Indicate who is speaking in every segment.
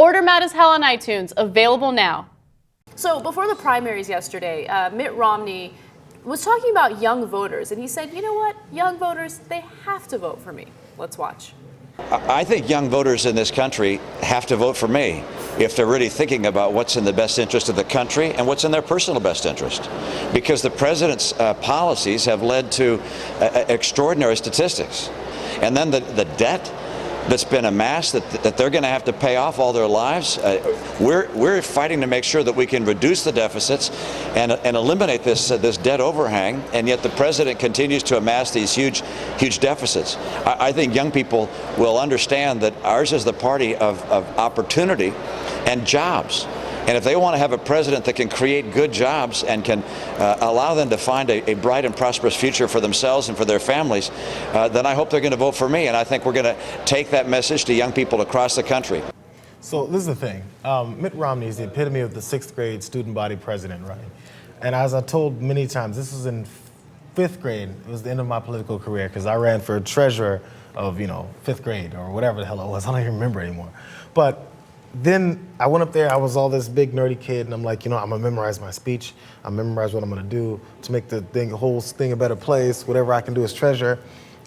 Speaker 1: Order Mad as Hell on iTunes, available now. So before the primaries yesterday, Mitt Romney was talking about young voters, and he said, you know what, young voters, they have to vote for me. Let's watch.
Speaker 2: I think young voters in this country have to vote for me if they're really thinking about what's in the best interest of the country and what's in their personal best interest. Because the president's policies have led to extraordinary statistics. And then the debt that's been amassed that they're going to have to pay off all their lives. We're fighting to make sure that we can reduce the deficits and eliminate this debt overhang, and yet the president continues to amass these huge deficits. I think young people will understand that ours is the party of opportunity and jobs. And if they want to have a president that can create good jobs and can allow them to find a bright and prosperous future for themselves and for their families, then I hope they're going to vote for me. And I think we're going to take that message to young people across the country.
Speaker 3: So this is the thing. Mitt Romney is the epitome of the 6th grade student body president, right? And as I told many times, this was in 5th grade. It was the end of my political career because I ran for treasurer of, 5th grade or whatever the hell it was. I don't even remember anymore. But then I went up there, I was all this big nerdy kid, and I'm like, I'm gonna memorize my speech. I memorize what I'm gonna do to make the whole thing a better place, whatever I can do as treasurer.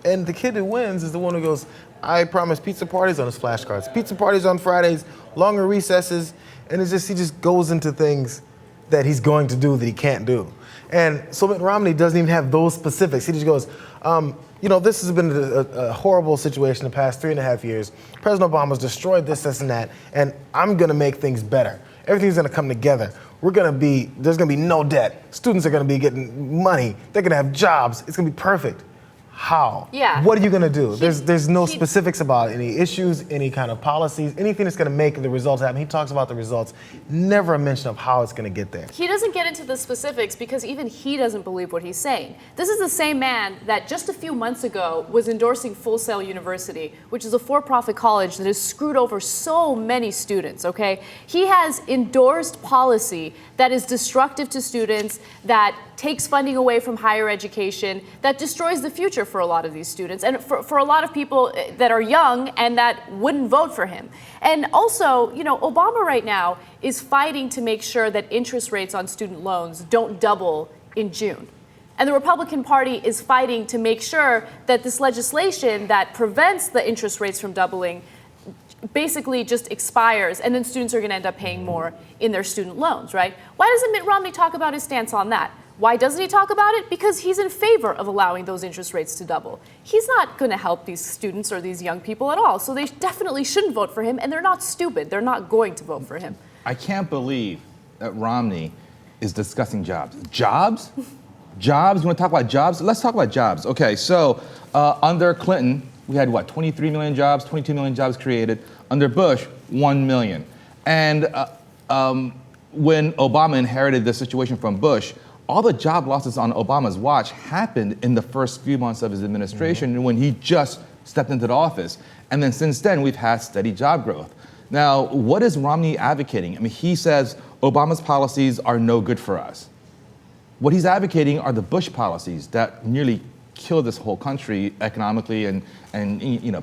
Speaker 3: And the kid who wins is the one who goes, I promise pizza parties on his flashcards, pizza parties on Fridays, longer recesses, and he just goes into things that he's going to do that he can't do. And so Mitt Romney doesn't even have those specifics. He just goes, this has been a horrible situation the past 3.5 years. President Obama's destroyed this and that, and I'm gonna make things better. Everything's gonna come together. There's gonna be no debt. Students are gonna be getting money. They're gonna have jobs. It's gonna be perfect. How?
Speaker 1: Yeah.
Speaker 3: What are you gonna do? There's no specifics about any issues, any kind of policies, anything that's gonna make the results happen. He talks about the results, never a mention of how it's gonna get there.
Speaker 1: He doesn't get into the specifics because even he doesn't believe what he's saying. This is the same man that just a few months ago was endorsing Full Sail University, which is a for-profit college that has screwed over so many students, okay? He has endorsed policy that is destructive to students, that takes funding away from higher education, that destroys the future for a lot of these students and for a lot of people that are young and that wouldn't vote for him. And also, Obama right now is fighting to make sure that interest rates on student loans don't double in June. And the Republican Party is fighting to make sure that this legislation that prevents the interest rates from doubling basically just expires, and then students are going to end up paying more in their student loans, right? Why doesn't Mitt Romney talk about his stance on that? Why doesn't he talk about it? Because he's in favor of allowing those interest rates to double. He's not going to help these students or these young people at all, so they definitely shouldn't vote for him, and they're not stupid. They're not going to vote for him.
Speaker 4: I can't believe that Romney is discussing jobs. Jobs? Jobs? You want to talk about jobs? Let's talk about jobs. Okay, so under Clinton, we had 23 million jobs, 22 million jobs created. Under Bush, 1 million. And when Obama inherited the situation from Bush, all the job losses on Obama's watch happened in the first few months of his administration when he just stepped into the office. And then since then, we've had steady job growth. Now, what is Romney advocating? I mean, he says Obama's policies are no good for us. What he's advocating are the Bush policies that nearly killed this whole country economically and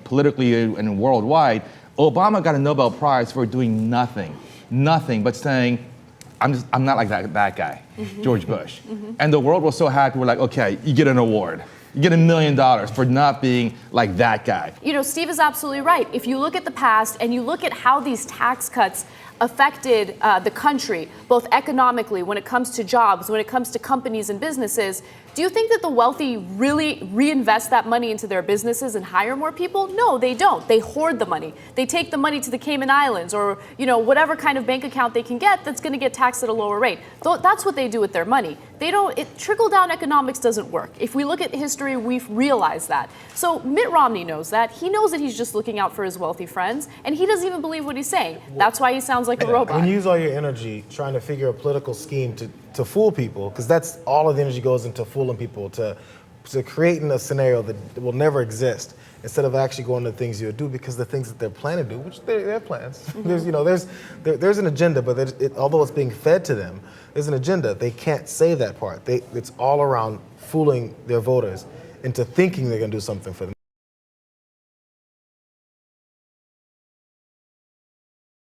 Speaker 4: politically and worldwide. Obama got a Nobel Prize for doing nothing but saying, I'm not like that guy, George Bush. And the world was so happy, we're like, okay, you get an award. You get $1 million for not being like that guy.
Speaker 1: Steve is absolutely right. If you look at the past and you look at how these tax cuts affected the country, both economically, when it comes to jobs, when it comes to companies and businesses, do you think that the wealthy really reinvest that money into their businesses and hire more people? No, they don't. They hoard the money. They take the money to the Cayman Islands or, whatever kind of bank account they can get that's going to get taxed at a lower rate. That's what they do with their money. Trickle-down economics doesn't work. If we look at history, we've realized that. So Mitt Romney knows that. He knows that he's just looking out for his wealthy friends, and he doesn't even believe what he's saying. That's why he sounds like a robot.
Speaker 3: When you use all your energy trying to figure a political scheme to fool people, because that's all of the energy goes into fooling people, to creating a scenario that will never exist, instead of actually going to the things you do, because the things that they're planning to do, which they're plans. There's an agenda, but although it's being fed to them, there's an agenda. They can't say that part. It's all around fooling their voters into thinking they're going to do something for them.